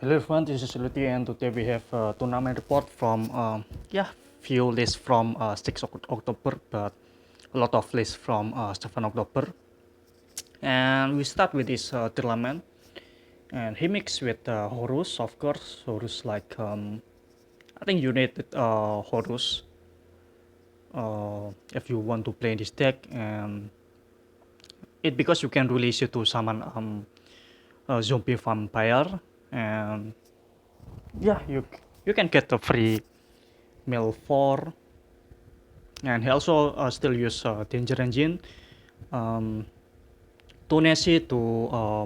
Hello everyone, this is Luthi and today we have a tournament report from few lists from 6 October, but a lot of lists from 7 October. And we start with this tournament, and he mixed with Horus, of course. Horus I think you need Horus if you want to play this deck, and it because you can release it to summon a zombie vampire, and yeah, you can get a free mill 4, and he also still use danger engine, um, to Nessie to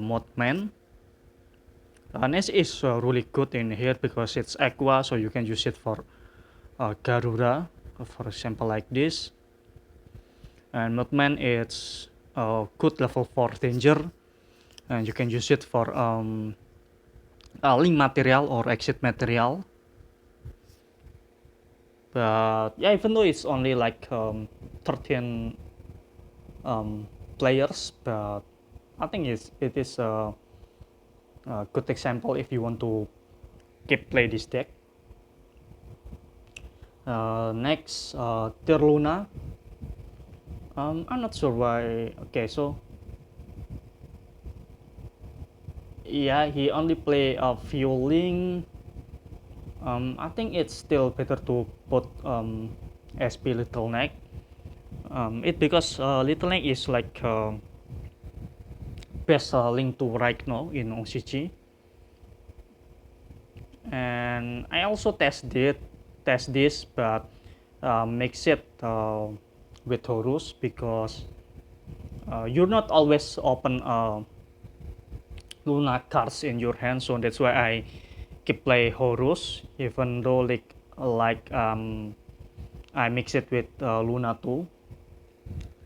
modman. Nessie is really good in here because it's aqua, so you can use it for Garura, for example like this. And modman is good level 4 danger, and you can use it for link material or exit material. But yeah, even though it's only like 13 players, but I think it is a good example if you want to keep play this deck. Next, Terluna. I'm not sure why. Okay, so yeah, he only play a few link. I think it's still better to put SP Little Neck. It because Little Neck is like best link to right now in OCG. And I also test this, but mix it with Horus because you're not always open Luna cards in your hand, so that's why I keep play Horus, even though I mix it with Luna too.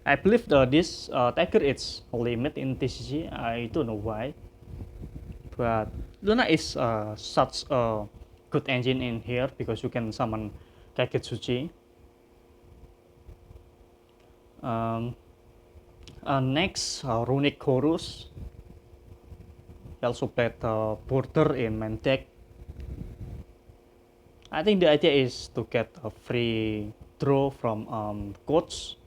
I believe this Tiger is limit in TCG. I don't know why, but Luna is such a good engine in here because you can summon Kaketsuchi. Um, Next, Runic Horus. He also played Border in main deck. I think the idea is to get a free draw from coach.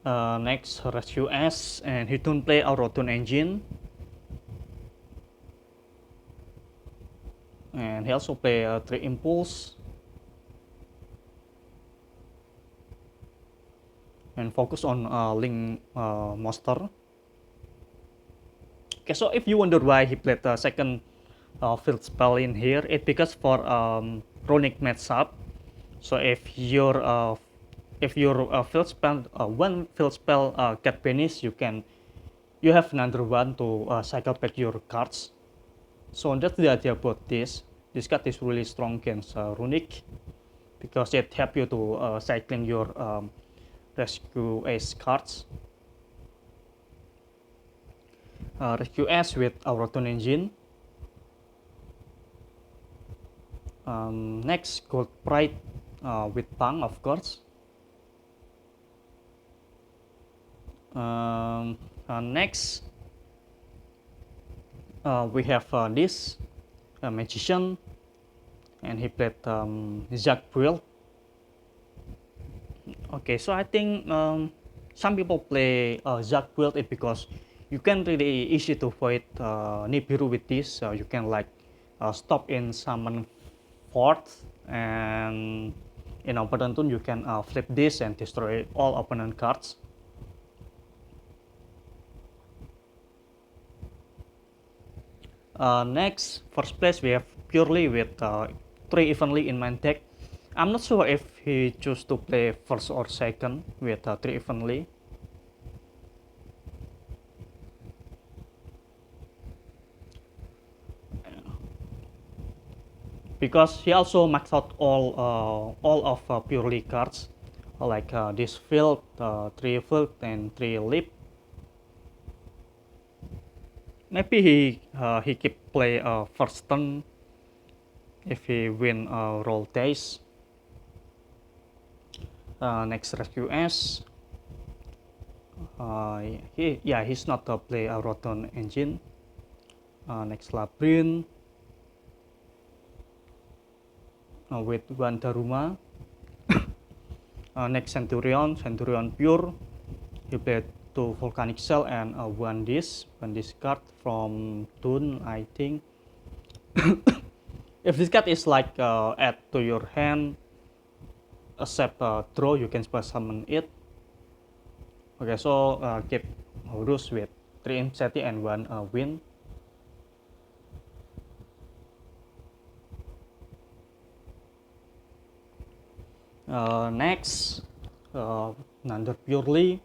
Next, Rescue S, and he don't play Auto-Tune engine. And he also play 3 Impulse. And focus on Link Monster. Okay, so if you wonder why he played the second field spell in here, it's because for Runic matchup. So if your field spell one field spell get finished, you have another one to cycle back your cards. So that's the idea about this. This card is really strong against Runic because it help you to cycling your Rescue Ace cards. Rescue Ace with Auto-Tune engine. Next, Gold Pride with Pang, of course. Next, we have this Magician, and he played Zac Build. Okay, so I think some people play Zac Build it because you can really easy to fight Nibiru with this. You can like stop in summon fort, and in opponent turn you can flip this and destroy all opponent cards. Next, first place we have Purely with 3 evenly in main deck. I'm not sure if he choose to play first or second with 3 evenly. Because he also maxed out all of Purely cards, like this field, 3 field and 3 leap. Maybe he keep play first turn if he win roll dice. Next Rescue S. He's not play a Rotom engine. Next Labyrinth with one Daruma. Next Centurion Pure. He played 2 Volcanic Shell and one discard from Toon, I think. If this card is like add to your hand, except draw, you can special summon it. Okay, so keep Horus with 3 Infinity and 1 Wind. Next, another purely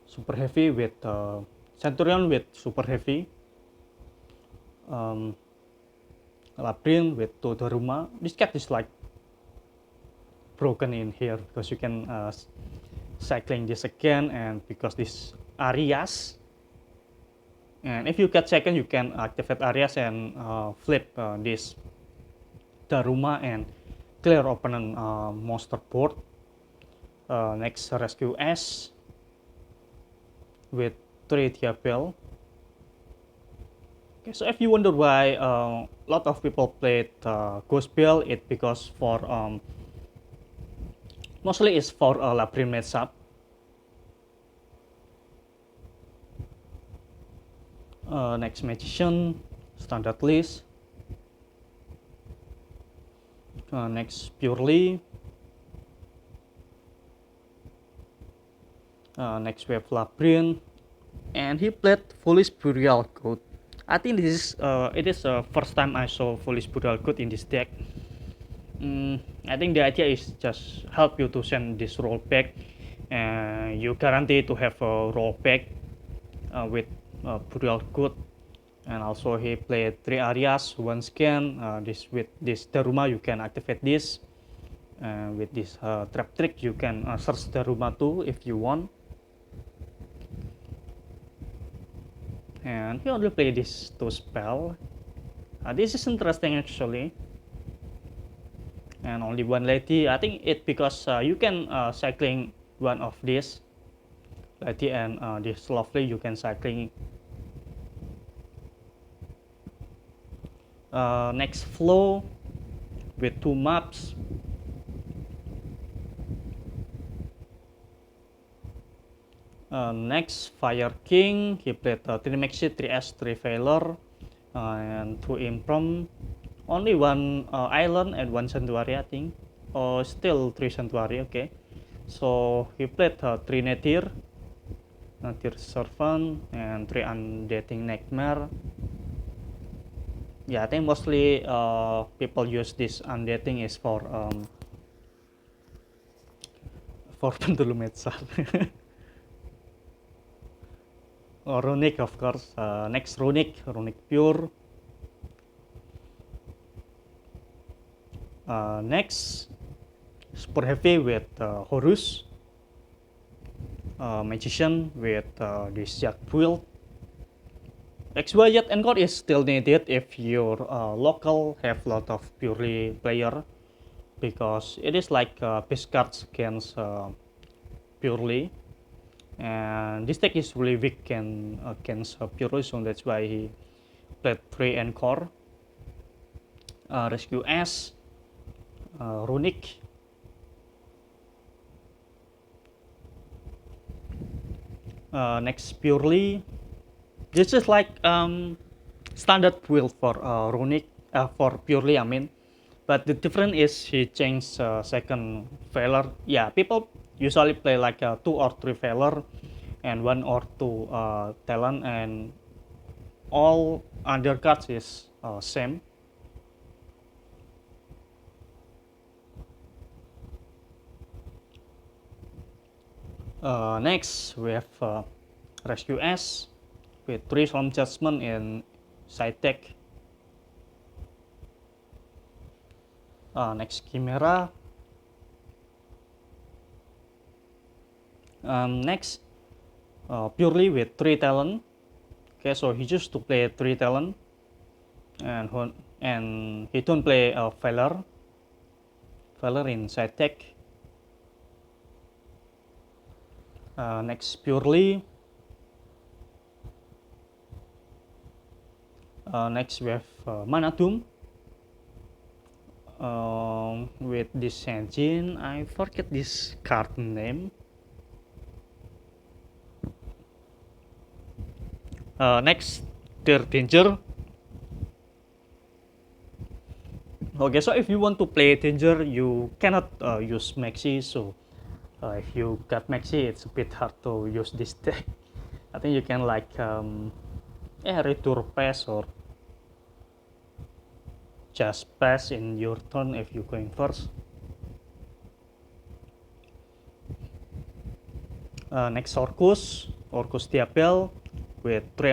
super heavy with Centurion with super heavy. Labyrinth with 2 Daruma. This card is like broken in here because you can cycling this again, and because this Arias, and if you get second you can activate Arias and flip this Daruma and clear opponent monster board. Next Rescue S with 3 Diabel. Okay, so if you wonder why a lot of people played Ghost Bell, it because for mostly it's for Labyrinth matchup. Next Magician, standard list. Next Purely. Next we have Labyrinth, and he played Foolish Burial Code. I think this is it is the first time I saw Foolish Burial Code in this deck. I think the idea is just help you to send this rollback, and you guarantee to have a rollback with Burial Code. And also he played 3 areas, 1 scan. With this Daruma you can activate this. With this trap trick you can search Daruma too if you want. And he only play this 2 spell. This is interesting actually. And only 1 lady. I think it because you can cycling one of this lady, and this lovely you can cycling. Next Flow with 2 maps. Next Fire King, he played 3 Maxi, 3 S, 3 Valor, and 2 Improm. Only 1 Island and 1 Sanctuary, I think. Oh, still 3 Sanctuary, okay. So he played 3 Nadir Servant, and 3 Undeading Nightmare. Yeah, I think mostly people use this Undeading is for Pendulum itself. Runic, of course. Next Runic Pure. Next Super Heavy with Horus. Magician with this Jack build. XYZ Encore is still needed if your local have lot of purely player, because it is like base cards against purely, and this deck is really weak against purely, so that's why he played 3 Encore. Rescue S, Runic, next Purely. This is like standard build for Runic, for Purely I mean, but the difference is he changed second Valor. Yeah, people usually play like 2 or 3 Valor and 1 or 2 Talent, and all other cards is same. Next we have Rescue S with 3 Solemn Judgment in side deck. Next Chimera. Next Purely with 3 Talent. Okay, so he used to play 3 Talent, and he don't play Valor in side deck. Next purely. Next we have Mana Doom. With this engine, I forget this card name. Next, Dear Danger. Okay, so if you want to play Danger, you cannot use Maxi. So if you got Maxi, it's a bit hard to use this deck. I think you can like Retur Pass or just pass in your turn if you're going first. Next Orcus Diabel with 3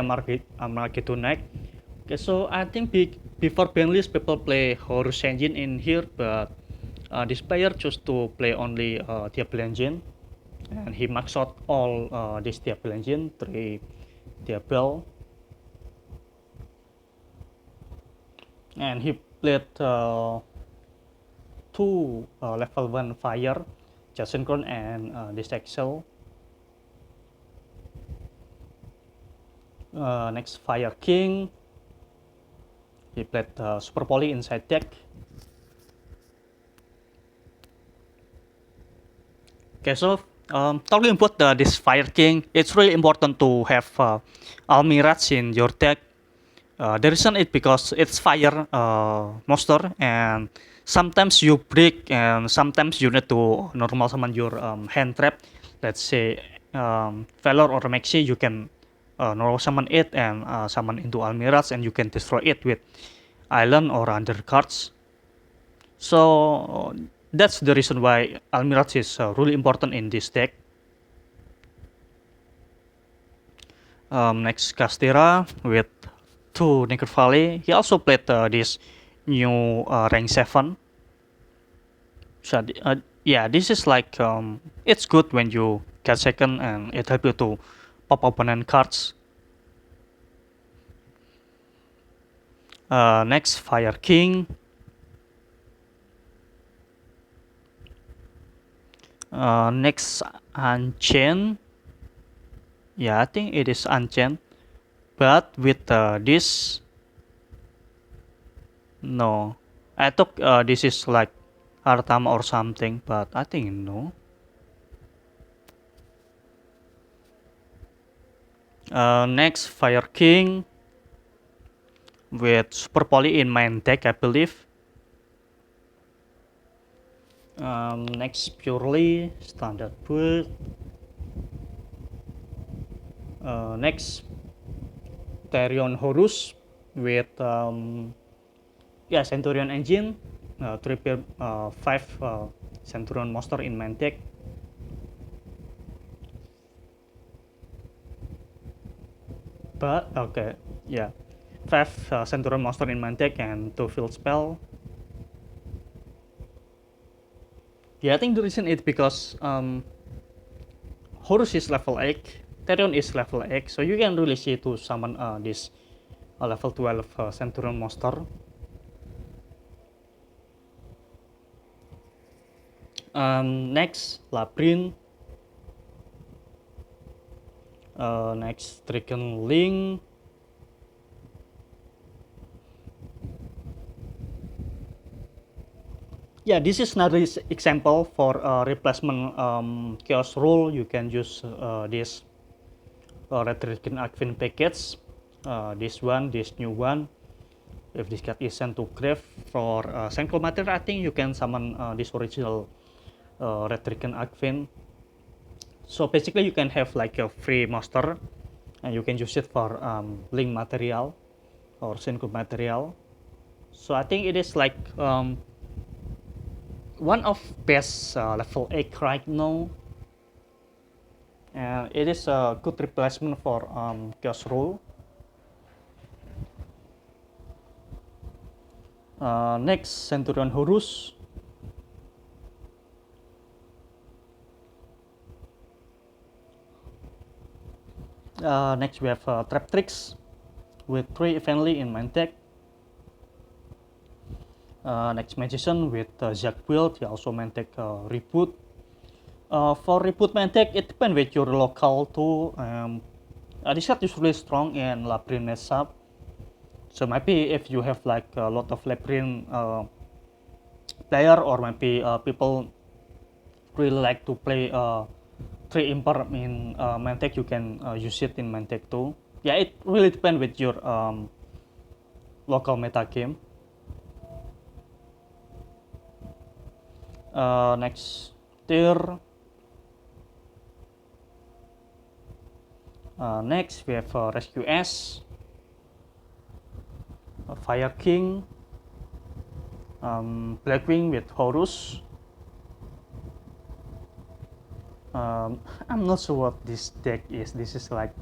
Armageddon Knight. Okay, so I think before ban list people play Horus Engine in here, but this player chose to play only Diabel Engine, and he maxed out all this Diabel Engine, 3 Diabel, and he played 2 level 1 fire, Jason and this Excel. Next Fire King, he played Super Poly inside deck. Okay, so talking about this Fire King, it's really important to have Almiraj in your deck. The reason is because it's fire monster, and sometimes you break, and sometimes you need to normal summon your hand trap. Let's say Valor or Maxi, you can normal summon it and summon into Almiraj, and you can destroy it with Island or undercards. So that's the reason why Almiraj is really important in this deck. Next Castera with 2 Necro Valley. He also played this new rank 7. So yeah, this is like it's good when you get second, and it helps you to pop opponent cards. Next Fire King. Next Unchained. Yeah, I think it is Unchained, but with this, no, I thought this is like Artama or something, but I think no. Next Fire King with Super Poly in main deck, I believe. Next purely standard build. Next Therion Horus with Centurion Engine, 5 Centurion monster in main deck. But okay, yeah, 5 Centurion monster in main deck and 2 field spell. Yeah, I think the reason is because Horus is level 8, Therion is level 8, so you can really see to summon this level 12 Centurion monster. Next Labyrinth. Next Dragon Link. Yeah, this is another example for replacement chaos rule. You can use this Red Dragon Archfiend package, this new one. If this card is sent to grave for Central Matter, I think you can summon this original Red Dragon Archfiend. So basically you can have like a free monster, and you can use it for link material or synchro material. So I think it is like one of best level 8 right now, and it is a good replacement for Chaos Rule. Next Centurion Horus. Next we have Traptrix with 3 Evenly in main deck. Next Magician with Zack build, he also main deck Reboot. For reboot main deck, it depends with your local too. This card is really strong in Labyrinth matchup. So maybe if you have like a lot of Labyrinth player, or maybe people really like to play 3 Imper in main deck, you can use it in main deck too. Yeah, it really depends with your local meta game. Next tier. Next we have Rescue S, Fire King, Blackwing with Horus. I'm not sure what this deck is. This is like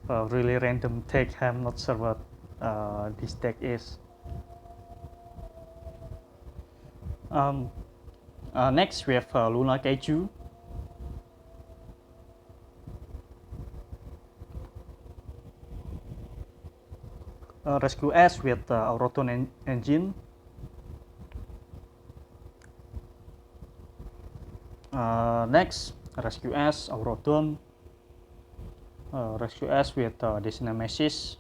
a really random deck. I'm not sure what this deck is. Next we have Luna Kaiju, Rescue S with Auroton engine, next Rescue S Aurodon, Rescue S with Dysnemesis,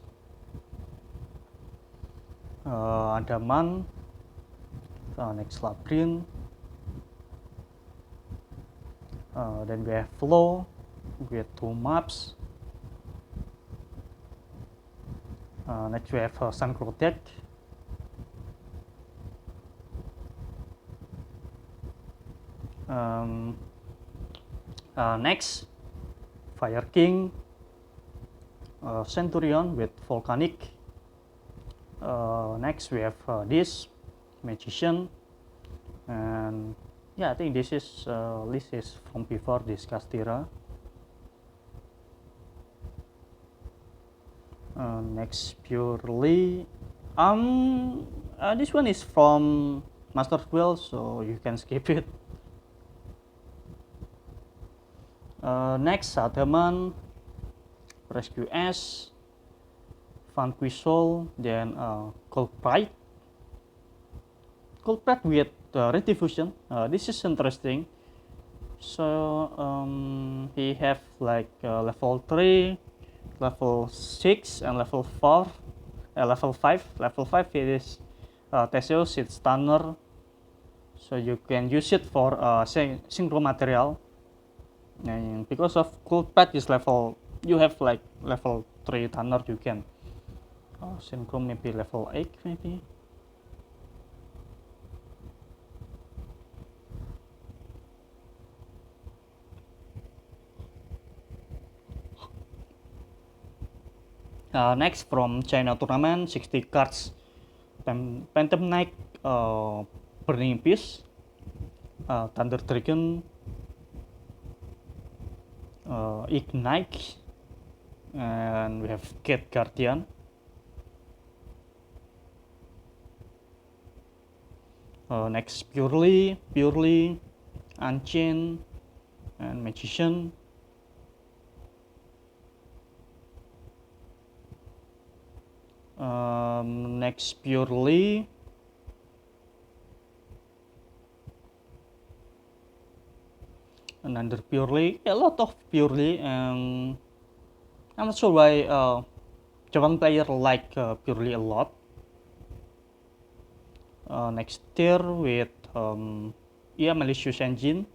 Andaman, next Labyrinth, then we have Flow with 2 maps, next we have Synchro deck, next Fire King, Centurion with Volcanic, next we have this Magician, and yeah, I think this is list is from before this Castira. Next purely this one is from Master Duel, so you can skip it. Next Sadaman, Rescue S, Vanquisol, then Culprite with Red Diffusion. This is interesting. So he have like level 3, level 6, and level 4, level 5. Level 5 it is Theseus, it's Stunner, so you can use it for synchro material. And because of Culprite is level, you have like level 3 Tanner, you can synchro maybe level 8 maybe. Next from China tournament, 60 cards, Phantom Knight, Burning Beast, Thunder Dragon, Ignite, and we have Cat Guardian. Next Purely, Unchained, and Magician. Next Purely, another Purely, a lot of Purely, and I'm not sure why Japan player like Purely a lot. Next tier with Malicious Engine.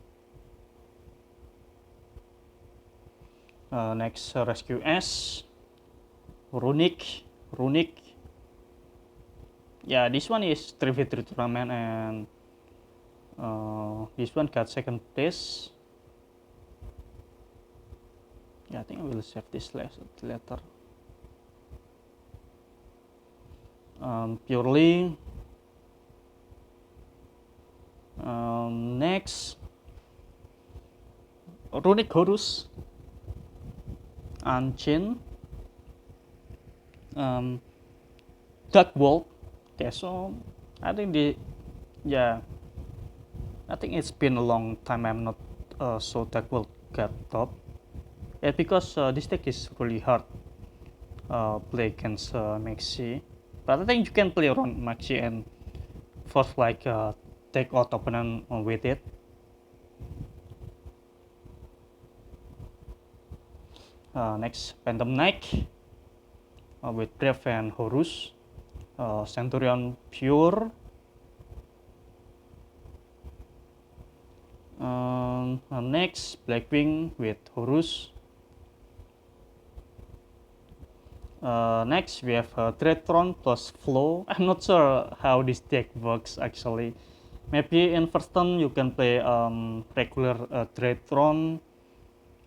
Next Rescue S, Runic. Yeah, this one is 3v3 tournament, and this one got second place. Yeah, I think I will save this later. Purely. Next Runic Horus, Unchained, Dark Wolf. Okay, so I think I think it's been a long time I'm not so Dark Wolf got top. Yeah, because this deck is really hard play against Maxi, but I think you can play around Maxi and force like take out opponent with it. Next, Phantom Knight with Brave and Horus. Centurion Pure. Next, Blackwing with Horus. Next, we have Dreadtron plus Flow. I'm not sure how this deck works actually. Maybe in first turn you can play regular Dreadtron,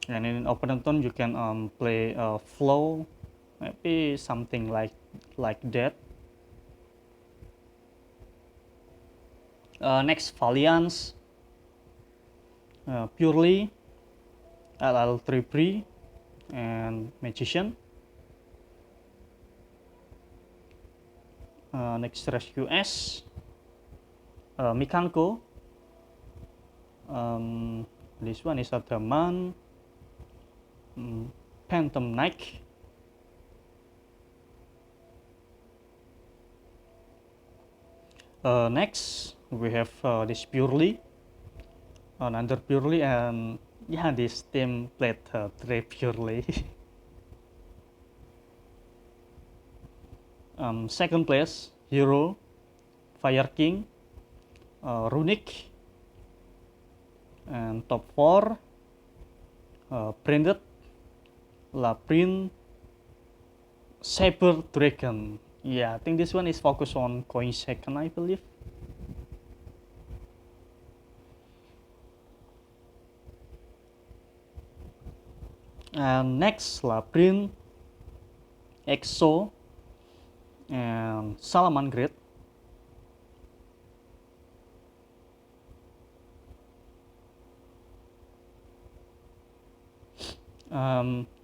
and in opponent turn you can play Flow. Maybe something like that. Next, Valiance. Purely, LL3 and Magician. Next, Rescue S. Mikanko. This one is Ataman. Phantom Knight. Next, we have this Purely. Another Purely, and yeah, this team played three Purely. Second place, Hero, Fire King, Runic, and top 4, Branded, Labyrinth, Saber Dragon. Yeah, I think this one is focused on coin second, I believe. And next, Labyrinth, Exo, and Salamangreat.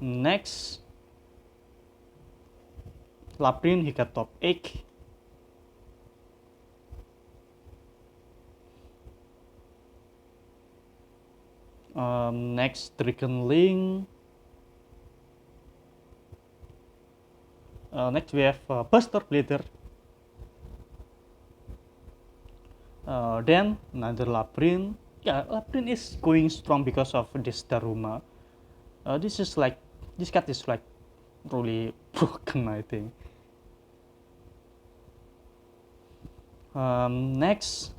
Next, Labyrinth, he got top 8. Next, Dragon Link. Next, we have Buster Blader. Then another Labyrinth. Yeah, Labyrinth is going strong because of this Daruma. This card is like really broken, I think. Next,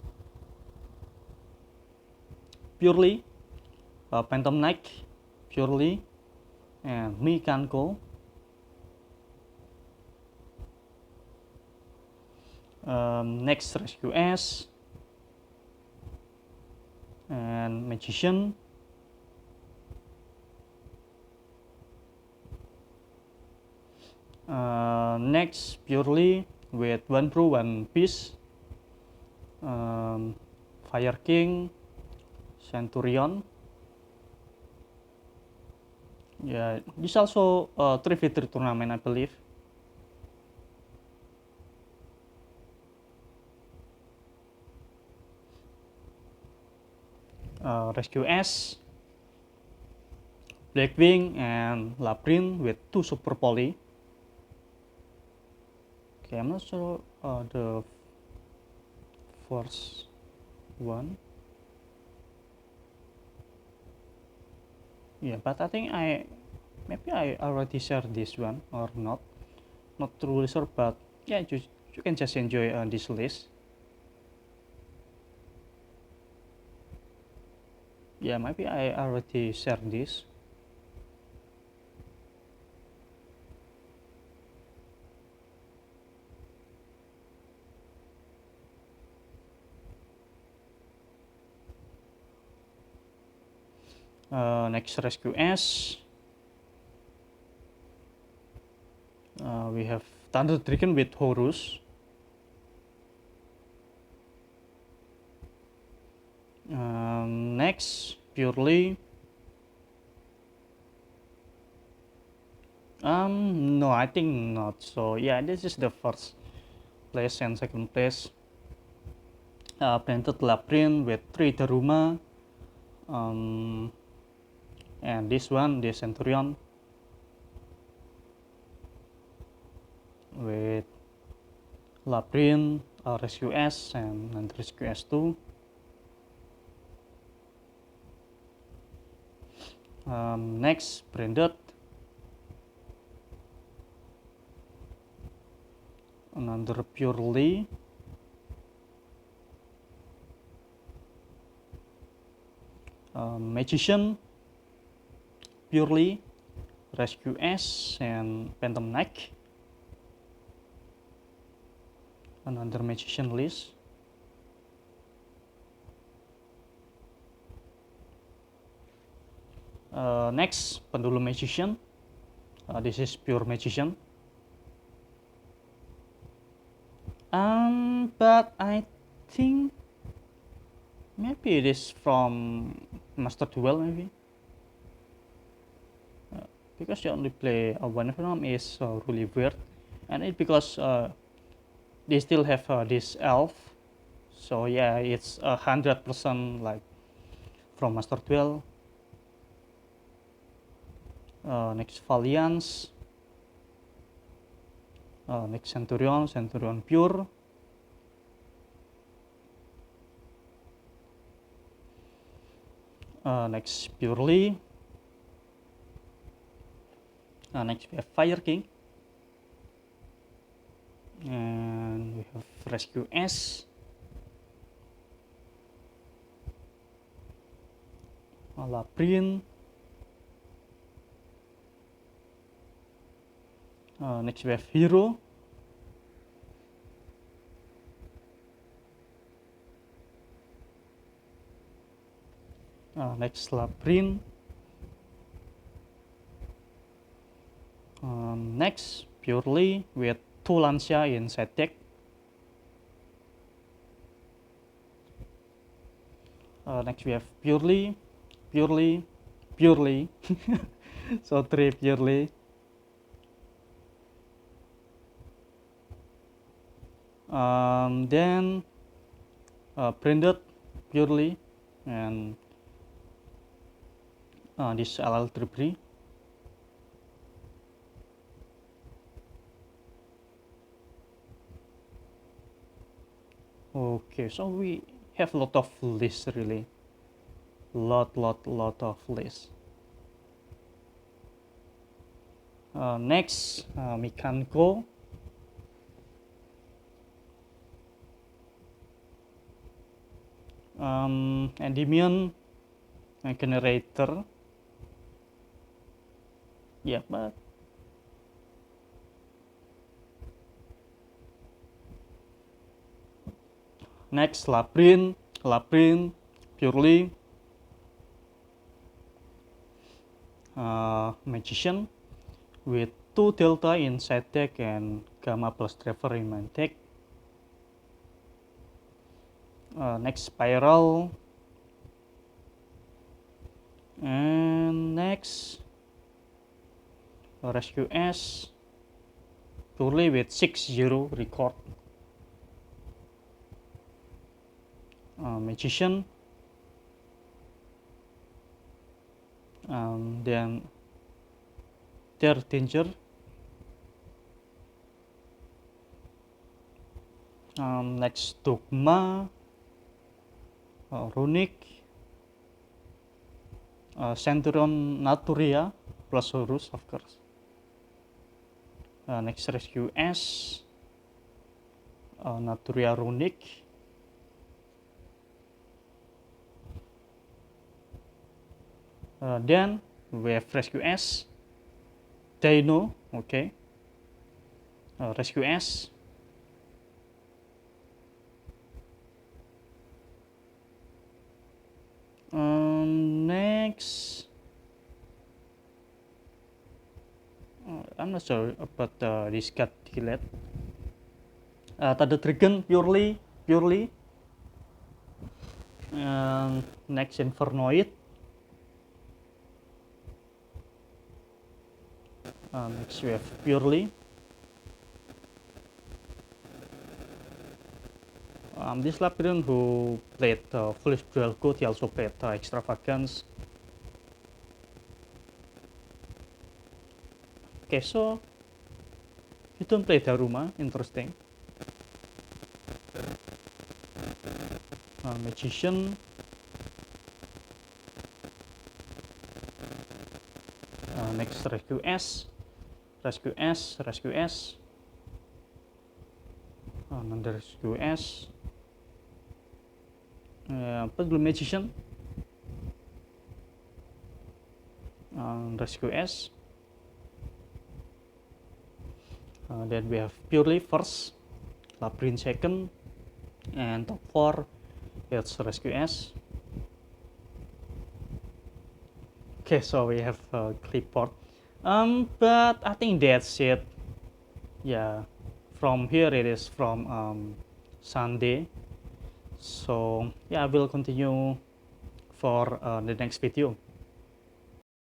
Purely, Phantom Knight, Purely, and Mikanko. Next, Rescue S, and Magician. Next, Purely with One Brew, One Piece, Fire King, Centurion. Yeah, this also 3v3 tournament, I believe. Rescue S, Blackwing, and Labyrinth with 2 Super Poly. Okay, I'm not sure the first one. Yeah, but I think maybe I already shared this one or not. Not truly sure, but yeah, you can just enjoy this list. Yeah, maybe I already shared this. Next, Rescue S. We have Thunder Dragon with Horus. Next, Purely. No, I think not. So yeah, this is the first place and second place. Planted Labyrinth with 3 Daruma. And this one, the Centurion with Labyrinth, Rescue S, and Rescue S2. Next, Branded, under purely, magician, purely, rescue S, and phantom knight. Another magician list. Next, pendulum magician. This is pure magician. But I think maybe it is from Master Duel, maybe. Because you only play one Venom is really weird, and it because they still have this elf, so yeah, it's 100% like from Master Duel. Next Valiance, next Centurion pure, next purely, next we have Fire King, and we have Rescue S, Labrin, next we have Hero, next Labrin, next purely with 2 Lancia inside deck. Next we have purely, so 3 purely. Then branded purely, and this LL Tribri. Okay, so we have a lot of lists, really. Lot of lists. Next, Mikanko. Endymion generator. Yeah, but next Labrin purely, magician with 2 delta inside deck and gamma plus driver in main deck. Next spiral, and next rescue S purely with 6-0 record. Magician, then their danger, next Dogma, Runic, Centurion Naturia plus Horus, of course. Next rescue S, Naturia Runic, then we have rescue S, Dino, okay, rescue S, next I'm not sure about this got deleted. Thunder Dragon purely, next Infernoid, next we have purely, this Labyrintھ who played Foolish Dual Code, he also played Extravagance. Okay, so you don't play Daruma, interesting. Magician, next rescue S, another Rescue S, Puzzle Magician, Rescue S. Then we have Purely first, Labyrinth second, and top 4 it's Rescue S. Okay, so we have clipboard. But I think that's it. Yeah, from here it is from Sunday. So yeah, I will continue for the next video.